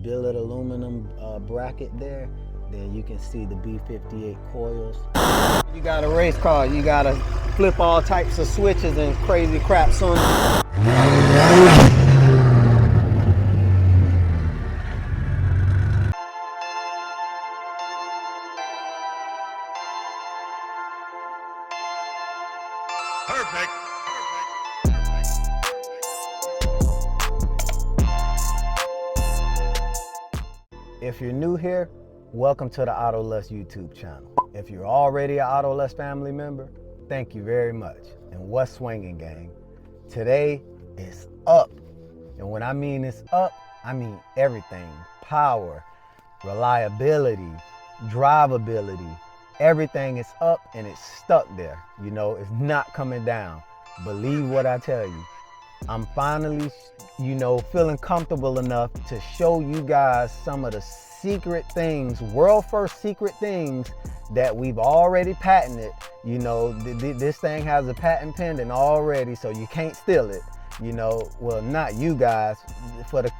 billet aluminum bracket there, then you can see the B58 coils. You got a race car, you gotta flip all types of switches and crazy crap soon. Perfect. If you're new here, welcome to the AutoLust YouTube channel. If you're already an AutoLust family member, thank you very much. And what's swinging, gang? Today is up. And when I mean it's up, I mean everything. Power, reliability, drivability, everything is up and it's stuck there. You know, it's not coming down. Believe what I tell you. I'm finally, feeling comfortable enough to show you guys some of the secret things, world first secret things that we've already patented. You know, this thing has a patent pending already, so you can't steal it. You know, well, not you guys, for the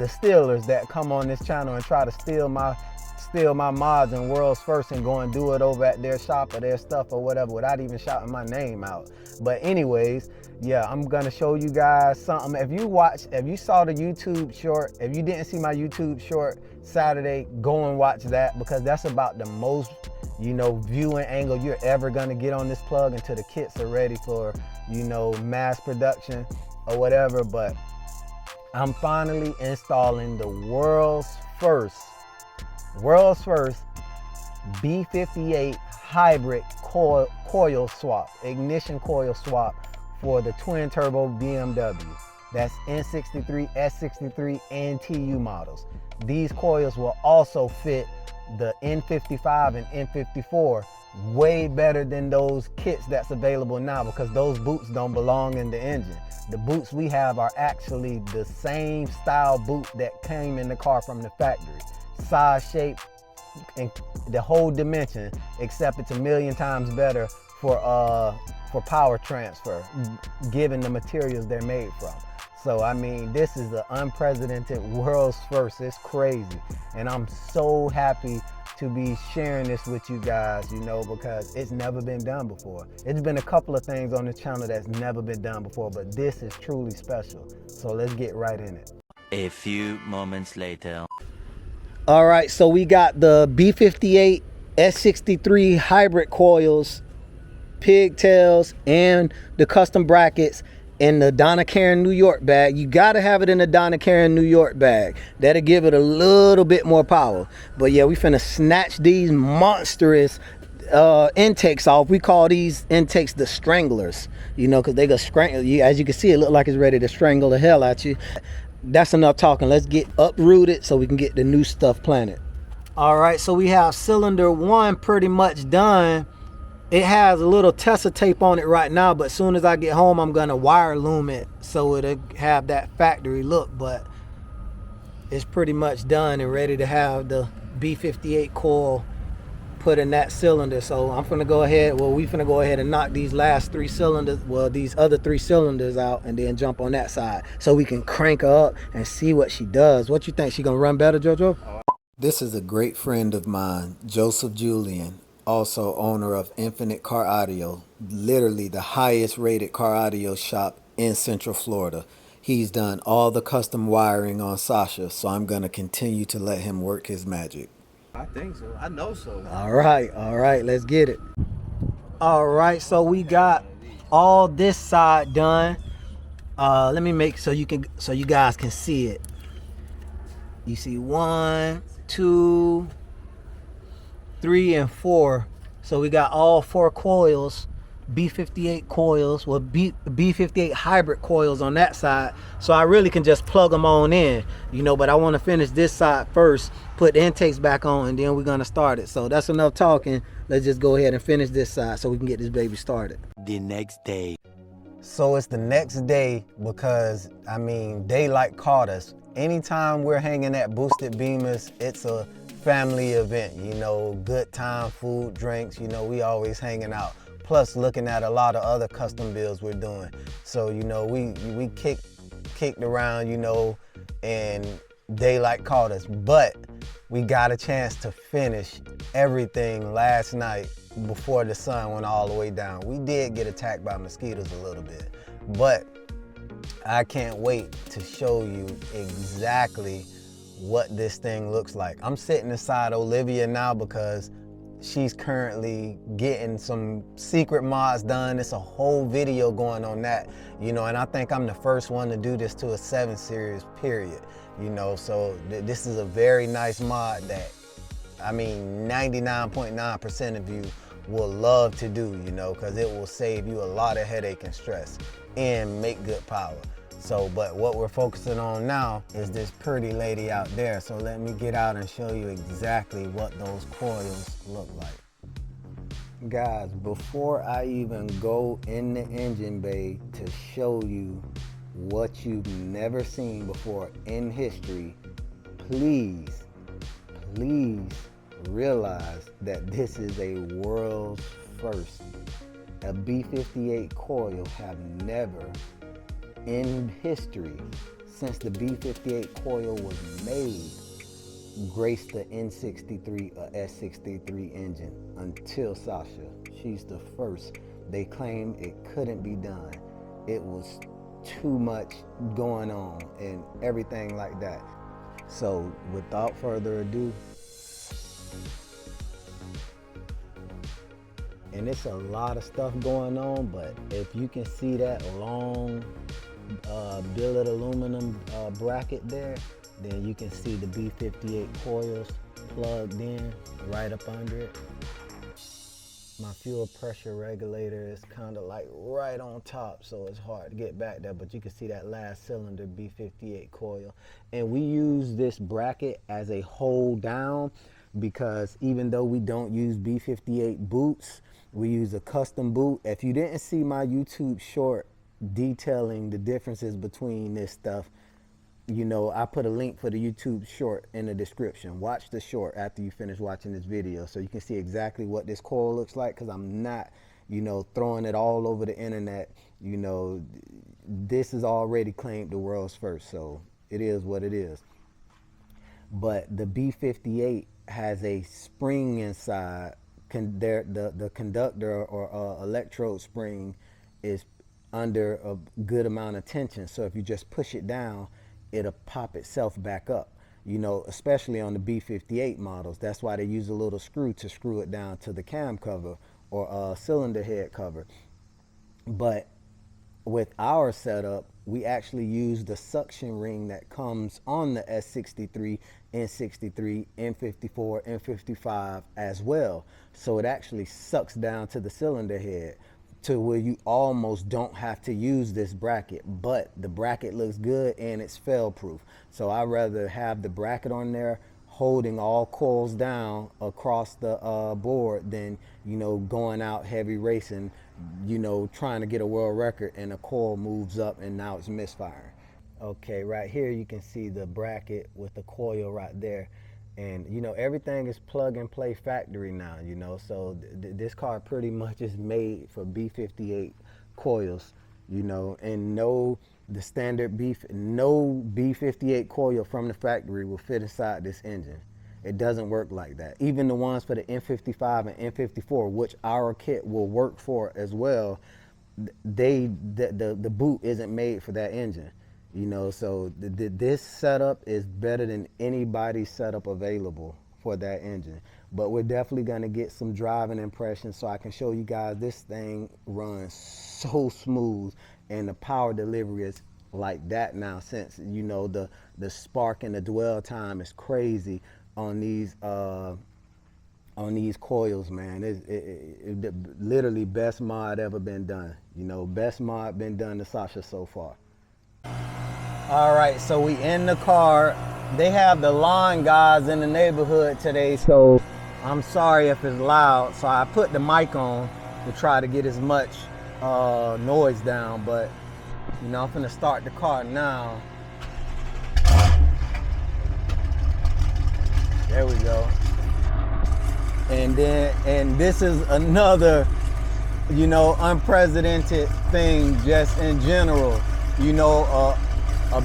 stealers that come on this channel and try to steal my mods and world's first and go and do it over at their shop or their stuff or whatever without even shouting my name out. But anyways, yeah, I'm gonna show you guys something. If you saw the YouTube short, if you didn't see my YouTube short Saturday, go and watch that, because that's about the most, viewing angle you're ever gonna get on this plug until the kits are ready for, mass production or whatever. But I'm finally installing the world's first B58 hybrid coil swap, ignition coil swap for the twin turbo BMW. That's N63, S63, and TU models. These coils will also fit the N55 and N54 way better than those kits that's available now, because those boots don't belong in the engine. The boots we have are actually the same style boot that came in the car from the factory. Size, shape, and the whole dimension, except it's a million times better for power transfer, given the materials they're made from. So I mean, this is an unprecedented world's first. It's crazy, and I'm so happy to be sharing this with you guys, because it's never been done before. It's been a couple of things on this channel that's never been done before, but this is truly special. So let's get right in it. A few moments later. All right, so we got the B58 S63 hybrid coils, pigtails, and the custom brackets in the Donna Karan New York bag. You gotta have it in the Donna Karan New York bag. That'll give it a little bit more power. But yeah, we finna snatch these monstrous intakes off. We call these intakes the stranglers, because they go strangle you. As you can see, it look like it's ready to strangle the hell out you. That's enough talking. Let's get uprooted so we can get the new stuff planted. All right, so we have cylinder 1 pretty much done. It has a little Tessa tape on it right now, but as soon as I get home, I'm gonna wire loom it so it'll have that factory look. But it's pretty much done and ready to have the B58 coil put in that cylinder. So I'm gonna go ahead, we finna go ahead and knock these last 3 cylinders, these other 3 cylinders out, and then jump on that side so we can crank her up and see what she does. What you think, she gonna run better, JoJo? This is a great friend of mine, Joseph Julian, also owner of Infinite Car Audio, literally the highest rated car audio shop in Central Florida. He's done all the custom wiring on Sasha, so I'm gonna continue to let him work his magic. I think so. I know so. All right, let's get it. All right, so we got all this side done. Let me make so you guys can see it. You see 1, 2, 3, and 4. So we got all 4 coils, B58 coils, B58 hybrid coils on that side. So I really can just plug them on in, but I want to finish this side first, put the intakes back on, and then we're gonna start it. So that's enough talking. Let's just go ahead and finish this side so we can get this baby started. The next day. So it's the next day because, daylight caught us. Anytime we're hanging at Boosted BIMMERS, it's a family event, good time, food, drinks, we always hanging out. Plus looking at a lot of other custom builds we're doing. So, we kicked around, and daylight caught us. But we got a chance to finish everything last night before the sun went all the way down. We did get attacked by mosquitoes a little bit, but I can't wait to show you exactly what this thing looks like. I'm sitting beside Olivia now because she's currently getting some secret mods done. It's a whole video going on that, you know, and I think I'm the first one to do this to a 7 series, period. You know, so this is a very nice mod that, I mean, 99.9% of you will love to do, you know, because it will save you a lot of headache and stress and make good power. So, but what we're focusing on now is this pretty lady out there. So let me get out and show you exactly what those coils look like. Guys, before I even go in the engine bay to show you what you've never seen before in history, please realize that this is a world's first. A B58 coil have never in history, since the B58 coil was made, graced the N63 or S63 engine until Sasha. She's the first. They claim it couldn't be done. It was too much going on and everything like that. So without further ado, and it's a lot of stuff going on, but if you can see that long billet aluminum bracket there, then you can see the B58 coils plugged in right up under it. My fuel pressure regulator is kind of like right on top, so it's hard to get back there, but you can see that last cylinder B58 coil. And we use this bracket as a hold down because even though we don't use B58 boots, we use a custom boot. If you didn't see my YouTube short detailing the differences between this stuff, you know, I put a link for the YouTube short in the description. Watch the short after you finish watching this video so you can see exactly what this coil looks like, because I'm not, you know, throwing it all over the internet. You know, this is already claimed the world's first, so it is what it is. But the B58 has a spring inside. The conductor or electrode spring is under a good amount of tension, so if you just push it down, it'll pop itself back up, you know, especially on the B58 models. That's why they use a little screw to screw it down to the cam cover or cylinder head cover. But with our setup, we actually use the suction ring that comes on the S63, N63, N54, N55 as well. So it actually sucks down to the cylinder head to where you almost don't have to use this bracket, but the bracket looks good and it's fail proof. So I'd rather have the bracket on there holding all coils down across the board than, you know, going out heavy racing, you know, trying to get a world record and a coil moves up and now it's misfiring. Okay, right here you can see the bracket with the coil right there. And, you know, everything is plug and play factory now, you know, so this car pretty much is made for B58 coils, you know, and no B58 coil from the factory will fit inside this engine. It doesn't work like that. Even the ones for the N55 and N54, which our kit will work for as well, the boot isn't made for that engine. You know, so this setup is better than anybody's setup available for that engine. But we're definitely gonna get some driving impressions so I can show you guys this thing runs so smooth and the power delivery is like that now, since, you know, the spark and the dwell time is crazy on these coils, man. It literally best mod ever been done. You know, best mod been done to Sasha so far. All right, so we in the car. They have the lawn guys in the neighborhood today, so I'm sorry if it's loud. So I put the mic on to try to get as much noise down, but, you know, I'm finna start the car now. There we go. And this is another, you know, unprecedented thing just in general. You know, a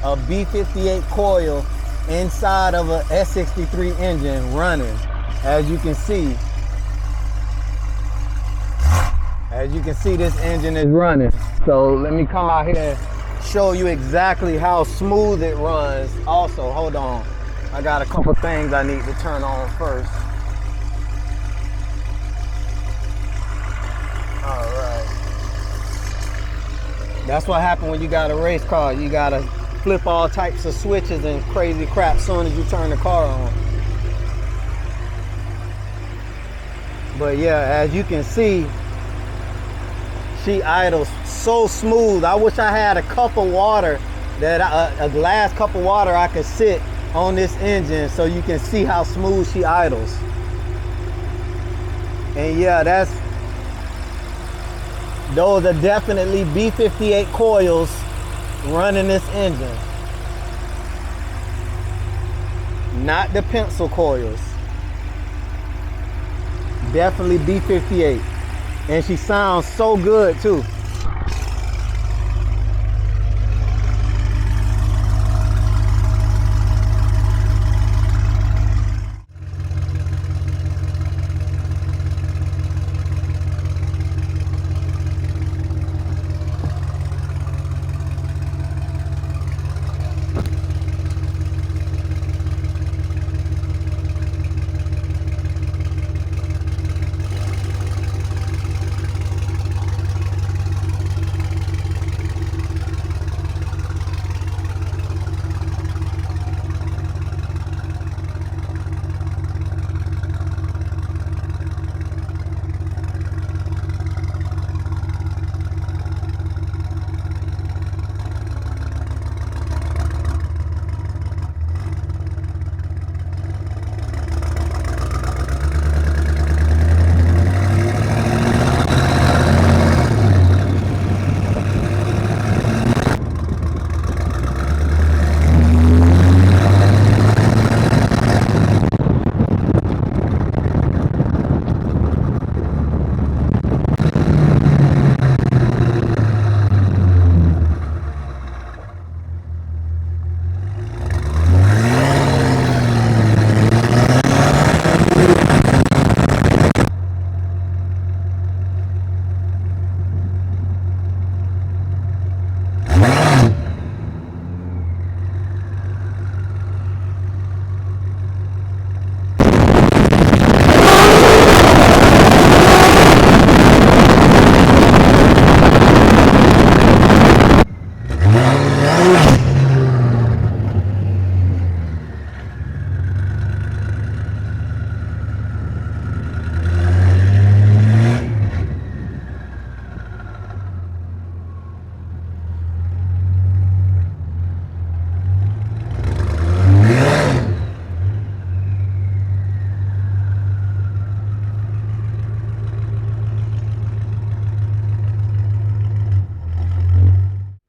a B58 coil inside of a S63 engine running. As you can see, this engine is running. So let me come out here and show you exactly how smooth it runs. Also, hold on, I got a couple things I need to turn on first. All right. That's what happened when you got a race car. You gotta flip all types of switches and crazy crap as soon as you turn the car on. But yeah, as you can see, she idles so smooth. I wish I had a cup of water, a glass cup of water I could sit on this engine so you can see how smooth she idles. And yeah, those are definitely B58 coils running this engine. Not the pencil coils. Definitely B58. And she sounds so good too.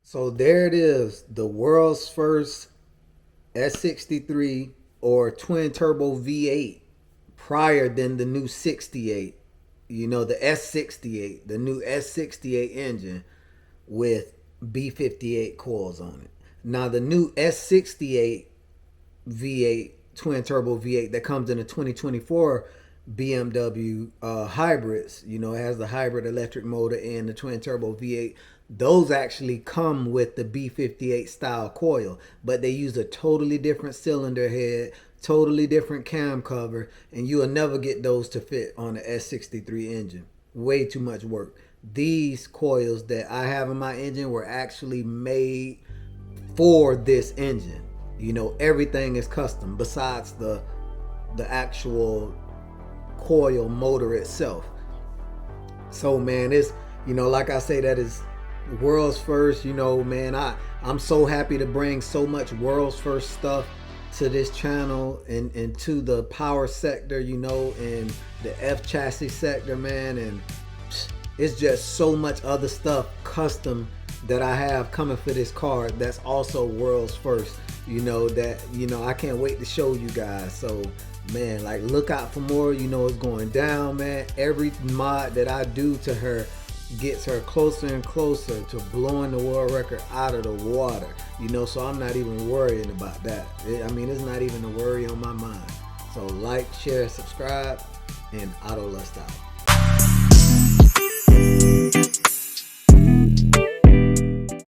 So there it is, the world's first S63 or twin turbo V8 prior than the new 68. You know, the S68, the new S68 engine with B58 coils on it. Now the new S68 V8, twin turbo V8 that comes in the 2024 BMW hybrids, you know, it has the hybrid electric motor and the twin turbo V8. Those actually come with the B58 style coil, but they use a totally different cylinder head, totally different cam cover, and you will never get those to fit on the S63 engine. Way too much work. These coils that I have in my engine were actually made for this engine. You know, everything is custom besides the actual coil motor itself. So man, it's, you know, like I say, that is world's first. You know, man, I'm so happy to bring so much world's first stuff to this channel and to the power sector, you know, and the F chassis sector, man. And it's just so much other stuff custom that I have coming for this car that's also world's first, you know, that, you know, I can't wait to show you guys. So man, like, look out for more. You know, it's going down, man. Every mod that I do to her, gets her closer and closer to blowing the world record out of the water. You know, so I'm not even worrying about that. I mean, it's not even a worry on my mind. So like, share, subscribe, and Auto Lust out.